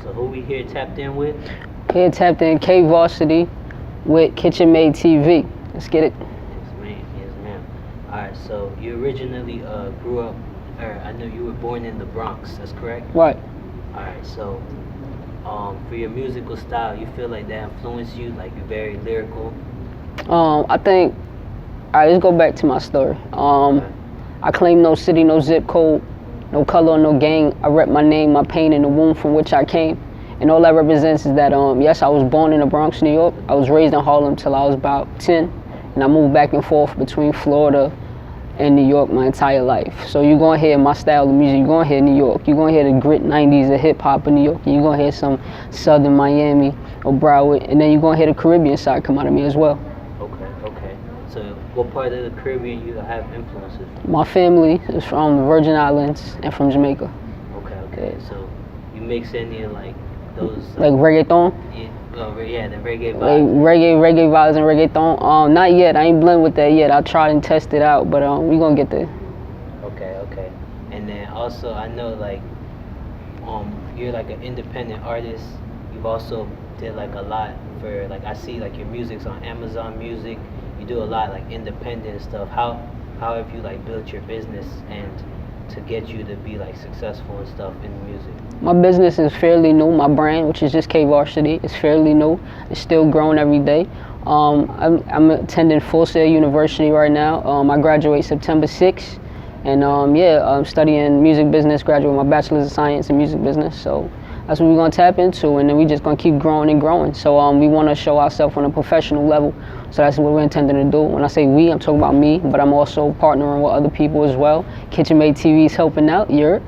So who we here tapped in with? Here tapped in KvarCity with Kitchen Made TV. Let's get it. Yes, ma'am. Yes, ma'am. All right. So you originally grew up, or I know you were born in the Bronx. That's correct. Right. All right. So, for your musical style, you feel like that influenced you? Like you're very lyrical. I think. All right. Let's go back to my story. I claim no city, no zip code, no color, no gang. I rep my name, my pain, and the womb from which I came. And all that represents is that, yes, I was born in the Bronx, New York. I was raised in Harlem till I was about 10. And I moved back and forth between Florida and New York my entire life. So you're going to hear my style of music. You're going to hear New York. You're going to hear the grit 90s of hip-hop in New York. And you're going to hear some Southern Miami or Broward. And then you're going to hear the Caribbean side come out of me as well. Okay. So what part of the Caribbean you have influences? My family is from the Virgin Islands and from Jamaica. Okay. So you mix any of like those like reggaeton? Yeah, the reggae vibes. Like reggae vibes and reggaeton. Not yet. I ain't blend with that yet. I tried and tested out, but we gonna get there. Okay. And then also I know like you're like an independent artist. You've also did like a lot for like I see like your music's on Amazon Music. You do a lot like independent stuff. How have you like built your business and to get you to be like successful and stuff in music? My business is fairly new. My brand, which is just KvarCity, is fairly new. It's still growing every day. I'm attending Full Sail University right now. I graduate September 6th. And I'm studying music business, graduating my bachelor's of science in music business. So that's what we're gonna tap into, and then we just gonna keep growing and growing. So we wanna show ourselves on a professional level. So that's what we're intending to do. When I say we, I'm talking about me, but I'm also partnering with other people as well. Kitchen Made TV is helping out. Yeah.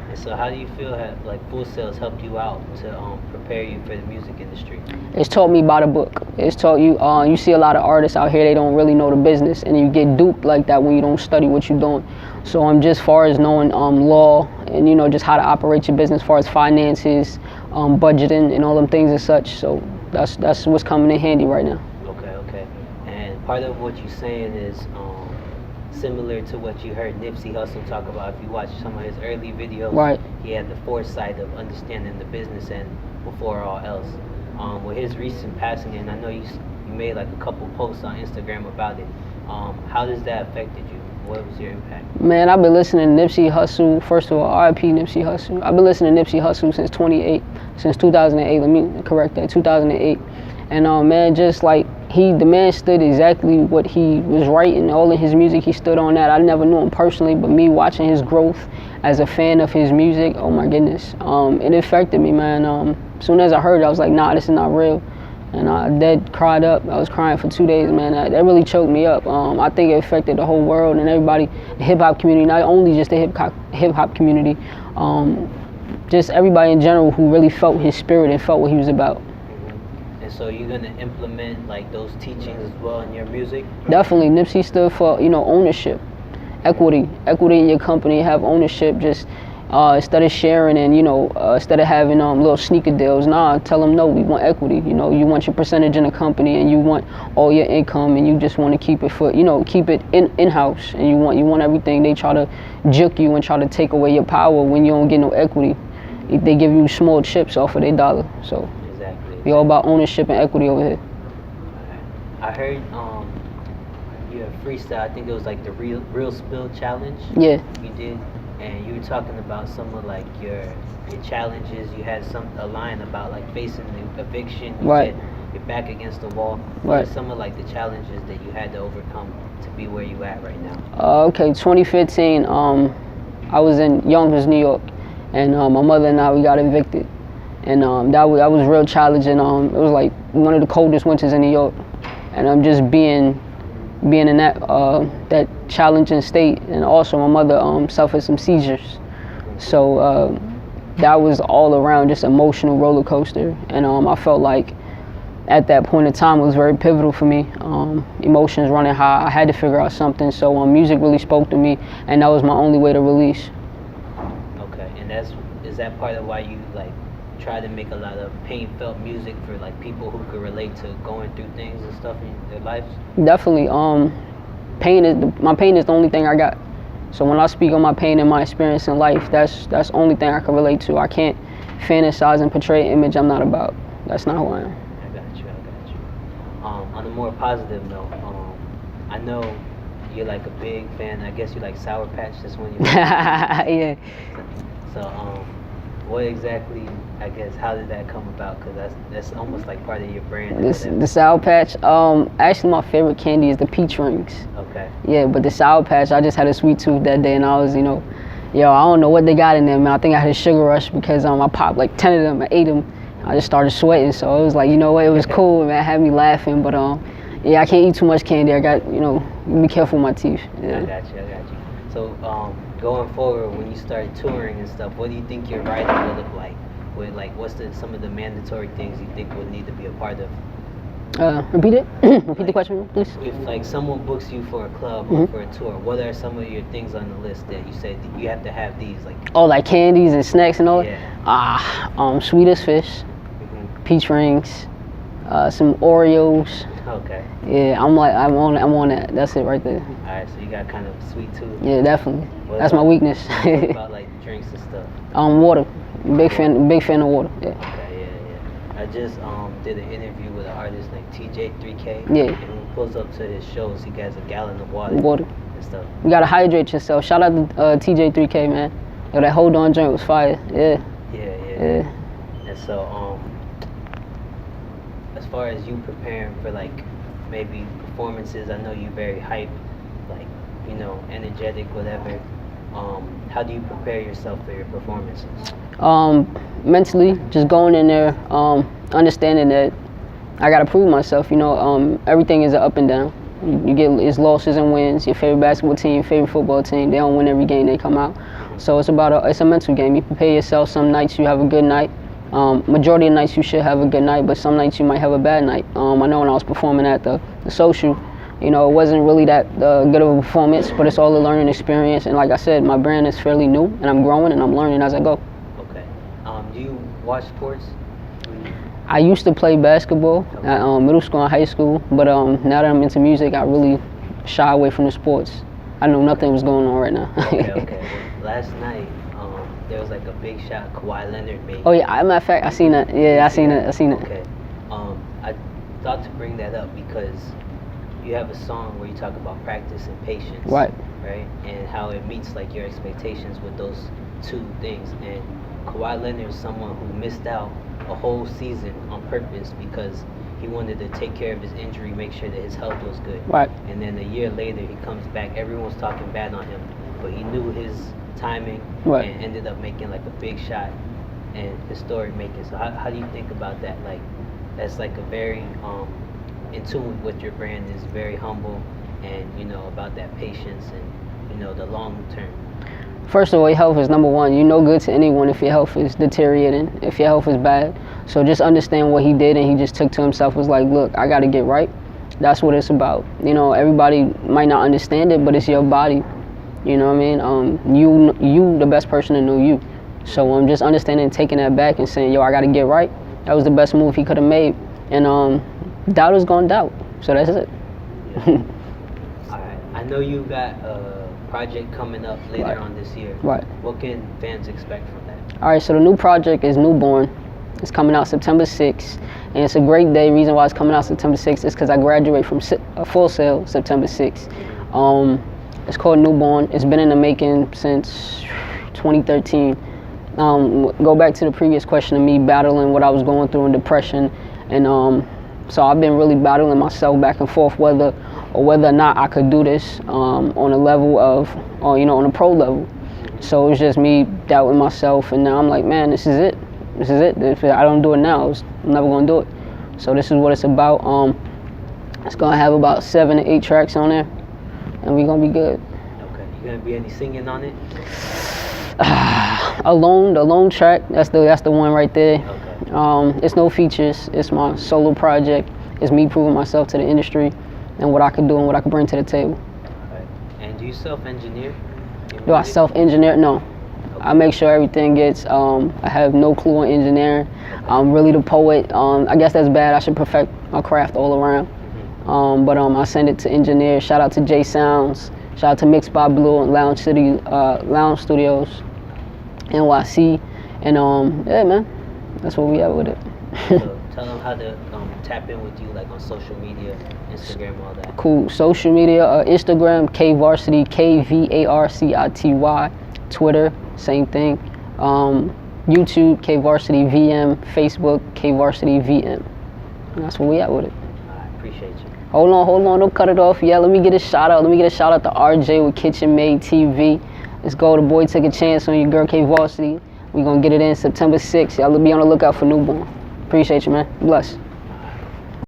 And so how do you feel like Full Sail has helped you out to prepare you for the music industry? It's taught me by the book. It's taught you, you see a lot of artists out here, they don't really know the business, and you get duped like that when you don't study what you're doing. So I'm just far as knowing law and, just how to operate your business as far as finances, budgeting and all them things and such. So that's what's coming in handy right now. Okay. And part of what you're saying is similar to what you heard Nipsey Hussle talk about. If you watch some of his early videos, right, he had the foresight of understanding the business end before all else. With his recent passing, and I know you made like a couple posts on Instagram about it, how does that affected you? What was your impact? Man, I've been listening to Nipsey Hussle. First of all, R.I.P. Nipsey Hussle. I've been listening to Nipsey Hussle since 2008. Let me correct that, 2008. And man, just like the man stood exactly what he was writing, all in his music, he stood on that. I never knew him personally, but me watching his growth as a fan of his music, oh my goodness, it affected me, man. As soon as I heard it, I was like, nah, this is not real. And I dead cried up. I was crying for 2 days, man. That really choked me up. I think it affected the whole world and everybody, the hip-hop community, not only just the hip-hop community, just everybody in general who really felt his spirit and felt what he was about. And so you're gonna implement like those teachings as well in your music? Definitely. Nipsey stood for, ownership, equity in your company, have ownership. Just instead of sharing and instead of having little sneaker deals, tell them no, we want equity. You want your percentage in the company and you want all your income and you just want to keep it keep it in-house, and you want everything. They try to juke you and try to take away your power when you don't get no equity. They give you small chips off of their dollar. So we all about ownership and equity over here. I heard you have freestyle. I think it was like the real spill challenge. Yeah. You did, and you were talking about some of like your challenges. You had a line about like facing the eviction. You right. said you're back against the wall. Right. What are some of like the challenges that you had to overcome to be where you at right now? Okay, 2015. I was in Yonkers, New York, and my mother and I, we got evicted. And that was real challenging. It was like one of the coldest winters in New York, and I'm just being in that challenging state. And also my mother suffered some seizures, so that was all around just emotional roller coaster. And I felt like at that point in time it was very pivotal for me. Emotions running high. I had to figure out something. So music really spoke to me, and that was my only way to release. Okay, and is that part of why you like try to make a lot of pain-felt music for like people who could relate to going through things and stuff in their lives? Definitely. My pain is the only thing I got. So when I speak on my pain and my experience in life, that's the only thing I can relate to. I can't fantasize and portray an image I'm not about. That's not who I am. I got you. On a more positive note, I know you're like a big fan. I guess you like Sour Patch. That's one you. Yeah. So, what exactly? I guess how did that come about? Because that's almost like part of your brand. The Sour Patch. Actually, my favorite candy is the peach rings. Okay. Yeah, but the Sour Patch, I just had a sweet tooth that day, and I was, yo, I don't know what they got in there, man. I think I had a sugar rush because I popped like 10 of them, I ate them. I just started sweating, so it was like, you know what, it was cool, man. It had me laughing, but yeah, I can't eat too much candy. I got, be careful with my teeth. Yeah. I got you. So, going forward, when you start touring and stuff, what do you think your writing will look like? What's some of the mandatory things you think would need to be a part of? Repeat it. Repeat the question, please. If like someone books you for a club or for a tour, what are some of your things on the list that you said that you have to have these? Like candies and snacks and all. Yeah. Sweet as fish, peach rings, some Oreos. Okay. Yeah, I'm on that. That's it right there. All right, so you got kind of sweet tooth. Yeah, definitely. That's my weakness. What about like drinks and stuff? Water. Big fan of water. Yeah. Okay, yeah. I just did an interview with an artist named TJ3K. Yeah. And when he pulls up to his shows, he has a gallon of water. And stuff. You gotta hydrate yourself. Shout out to TJ3K, man. Yo, that Hold On joint was fire. Yeah. Yeah. And so as far as you preparing for like maybe performances, I know you're very hype, like energetic, whatever. How do you prepare yourself for your performances? Mentally, just going in there, understanding that I gotta prove myself. Everything is an up and down. You get it's losses and wins. Your favorite basketball team, favorite football team, they don't win every game they come out. So it's a mental game. You prepare yourself. Some nights you have a good night. Majority of nights you should have a good night, but some nights you might have a bad night. I know when I was performing at the social, it wasn't really that good of a performance, but it's all a learning experience. And like I said, my brand is fairly new, and I'm growing and I'm learning as I go. Okay. Do you watch sports? I used to play basketball at middle school and high school, but now that I'm into music, I really shy away from the sports. I know nothing was going on right now. Okay. Well, last night, there was like a big shot Kawhi Leonard made. Oh yeah, matter of fact, I seen that. Yeah, I seen it. Okay. I thought to bring that up because you have a song where you talk about practice and patience. Right. And how it meets like your expectations with those two things. And Kawhi Leonard is someone who missed out a whole season on purpose because he wanted to take care of his injury, make sure that his health was good. Right. And then a year later, he comes back. Everyone's talking bad on him, but he knew his timing and ended up making like a big shot and historic making. So how do you think about that? Like, that's like a very in tune with your brand, is very humble and about that patience and the long term. First of all, your health is number one. You're no good to anyone if your health is deteriorating, if your health is bad. So just understand what he did, and he just took to himself, was like, look, I got to get right. That's what it's about. Everybody might not understand it, but it's your body. You know what I mean? You the best person to know you. So I'm just understanding, taking that back and saying, yo, I got to get right. That was the best move he could have made. And doubters gonna doubt. So that's it. Yeah. All right. I know you got a project coming up later on this year. Right. What can fans expect from that? All right, so the new project is Newborn. It's coming out September 6th, and it's a great day. Reason why it's coming out September 6th is because I graduate from Full Sail September 6th. It's called Newborn. It's been in the making since 2013. Go back to the previous question of me battling what I was going through in depression, and so I've been really battling myself back and forth whether or not I could do this on a level of, on a pro level. So it was just me doubting myself, and now I'm like, man, this is it. If I don't do it now, I'm never gonna do it. So this is what it's about. It's gonna have about 7 to 8 tracks on there, and we're gonna be good. Okay. You gonna be any singing on it? The lone track. That's the one right there. Okay. It's no features. It's my solo project. It's me proving myself to the industry and what I can do and what I can bring to the table. Okay. And do you self-engineer? Do I self-engineer? No. Okay. I make sure everything gets, I have no clue on engineering. I'm really the poet. I guess that's bad. I should perfect my craft all around. But I send it to engineers. Shout out to J Sounds. Shout out to Mixed by Blue and Lounge Studios, NYC. And yeah, man, that's what we at with it. So tell them how to tap in with you, like on social media, Instagram, all that. Cool. Social media, Instagram, KvarCity, KvarCity. Twitter, same thing. YouTube, KvarCity VM. Facebook, KvarCity VM. And that's where we at with it. I appreciate you. Hold on, don't cut it off. Yeah, let me get a shout out. Let me get a shout out to RJ with Kitchen Made TV. Let's go. The boy took a chance on your girl, KvarCity. We gonna get it in September 6th. Y'all be on the lookout for Newborn. Appreciate you, man. Bless.